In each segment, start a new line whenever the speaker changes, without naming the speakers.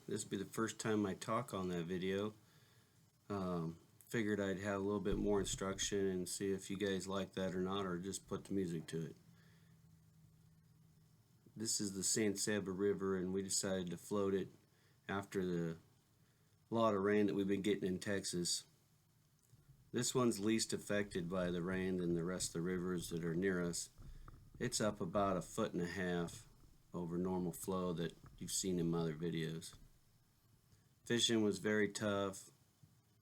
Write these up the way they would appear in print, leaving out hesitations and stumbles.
This will be the first time I talk on that video. Figured I'd have a little bit more instruction and see if you guys like that or not, or just put the music to it. This is the Saba River, and we decided to float it after the lot of rain that we've been getting in Texas. This one's least affected by the rain than the rest of the rivers that are near us. It's up about 1.5 feet over normal flow that you've seen in my other videos. Fishing was very tough.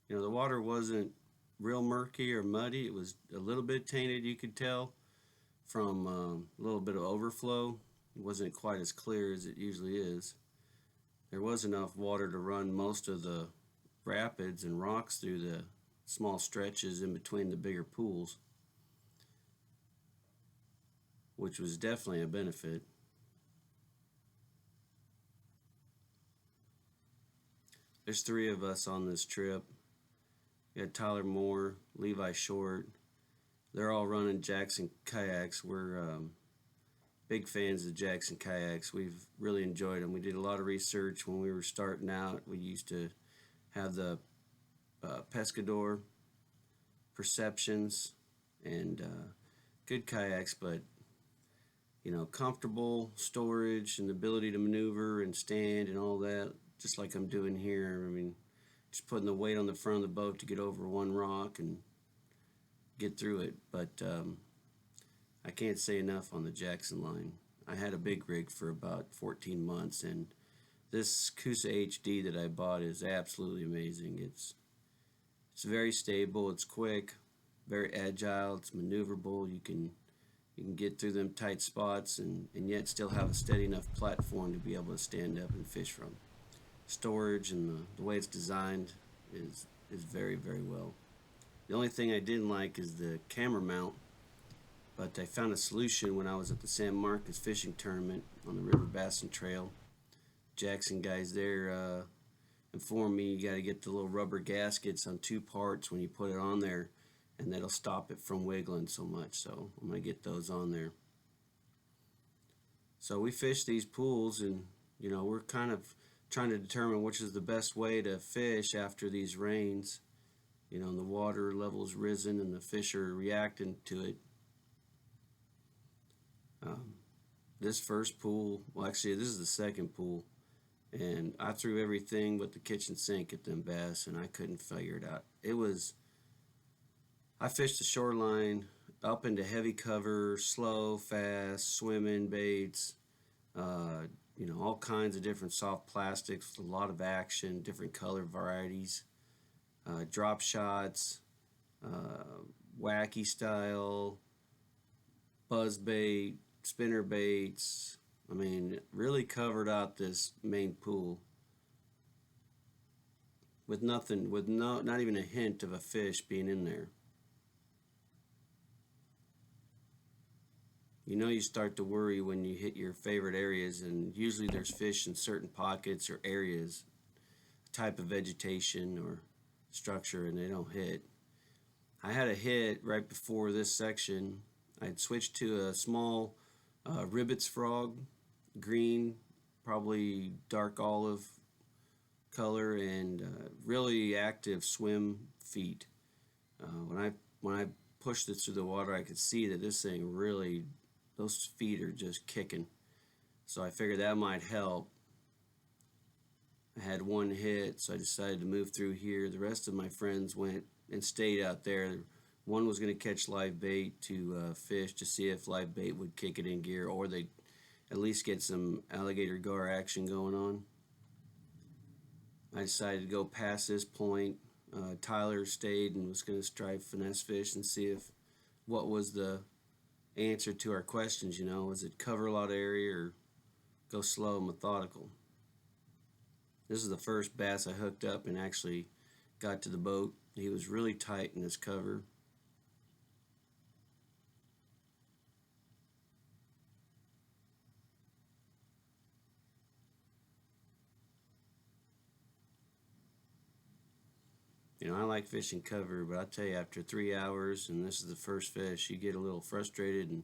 The water wasn't real murky or muddy. It was a little bit tainted, you could tell, from a little bit of overflow. It wasn't quite as clear as it usually is. There was enough water to run most of the rapids and rocks through the small stretches in between the bigger pools, which was definitely a benefit. There's 3 of us on this trip. We got Tyler Moore, Levi Short. They're all running Jackson kayaks. We're big fans of Jackson kayaks. We've really enjoyed them. We did a lot of research when we were starting out. We used to have the Pescador Perceptions and good kayaks, but comfortable storage and the ability to maneuver and stand and all that, just like I'm doing here. I mean, just putting the weight on the front of the boat to get over one rock and get through it. But I can't say enough on the Jackson line. I had a big rig for about 14 months, and this Kusa HD that I bought is absolutely amazing. It's very stable, it's quick, very agile, it's maneuverable. You can get through them tight spots and yet still have a steady enough platform to be able to stand up and fish from. Storage and the way it's designed is very, very well. The only thing I didn't like is the camera mount, but I found a solution when I was at the San Marcos fishing tournament on the River Bassin Trail. Jackson guys there informed me you got to get the little rubber gaskets on 2 parts when you put it on there, and that'll stop it from wiggling so much. So I'm going to get those on there. So we fish these pools, and we're kind of trying to determine which is the best way to fish after these rains. The water level's risen and the fish are reacting to it. This first pool, well, actually this is the second pool, and I threw everything but the kitchen sink at them bass, and I couldn't figure it out. I fished the shoreline up into heavy cover, slow, fast, swimming baits, all kinds of different soft plastics with a lot of action, different color varieties, drop shots, wacky style, buzz bait, spinner baits. I mean, really covered out this main pool with nothing, with not even a hint of a fish being in there. You start to worry when you hit your favorite areas, and usually there's fish in certain pockets or areas, type of vegetation or structure, and they don't hit. I had a hit right before this section. I'd switched to a small Ribbits frog, green, probably dark olive color, and really active swim feet. When I pushed it through the water, I could see that this thing really, those feet are just kicking. So I figured that might help. I had one hit, so I decided to move through here. The rest of my friends went and stayed out there. One was going to catch live bait to fish to see if live bait would kick it in gear, or they'd at least get some alligator gar action going on. I decided to go past this point. Tyler stayed and was going to try finesse fish and see if what was the answer to our questions. Was it cover a lot of area or go slow and methodical? This is the first bass I hooked up and actually got to the boat. He was really tight in his cover. I like fishing cover, but I tell you, after 3 hours, and this is the first fish, you get a little frustrated and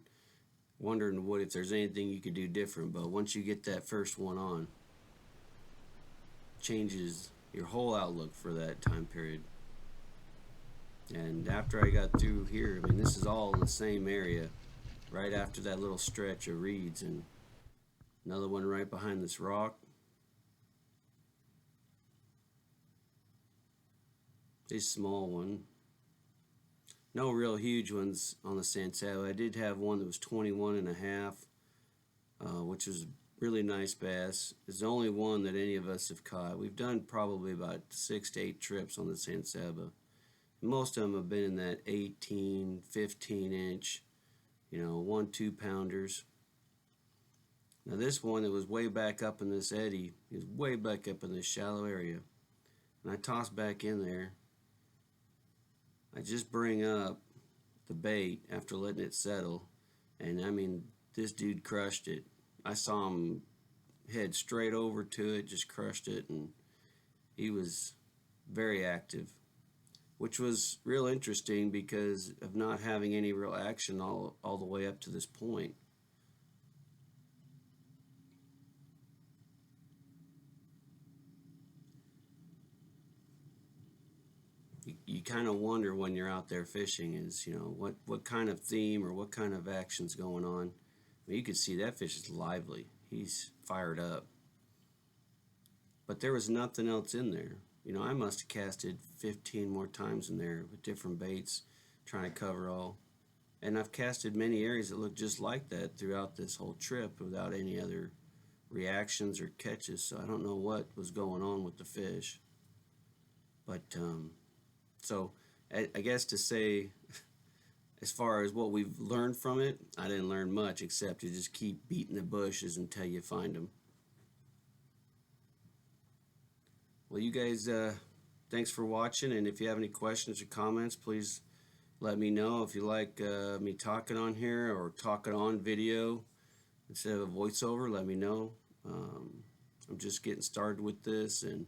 wondering if there's anything you could do different. But once you get that first one on, changes your whole outlook for that time period. And after I got through here, I mean, this is all in the same area, right after that little stretch of reeds, and another one right behind this rock. A small one. No real huge ones on the San Saba. I did have one that was 21 and a half, which was really nice bass. It's the only one that any of us have caught. We've done probably about 6 to 8 trips on the San Saba. Most of them have been in that 18, 15 inch, 1-2 pounders. Now this one that was way back up in this eddy is way back up in this shallow area. And I toss back in there. I just bring up the bait after letting it settle, and I mean, this dude crushed it. I saw him head straight over to it, just crushed it, and he was very active, which was real interesting because of not having any real action all the way up to this point. You kind of wonder when you're out there fishing is, what kind of theme or what kind of action's going on. I mean, you can see that fish is lively. He's fired up. But there was nothing else in there. I must have casted 15 more times in there with different baits, trying to cover all. And I've casted many areas that look just like that throughout this whole trip without any other reactions or catches. So I don't know what was going on with the fish. But, so I guess to say, as far as what we've learned from it, I didn't learn much except to just keep beating the bushes until you find them. Well, you guys, thanks for watching, and if you have any questions or comments, please let me know. If you like me talking on here or talking on video instead of a voiceover, let me know. I'm just getting started with this, and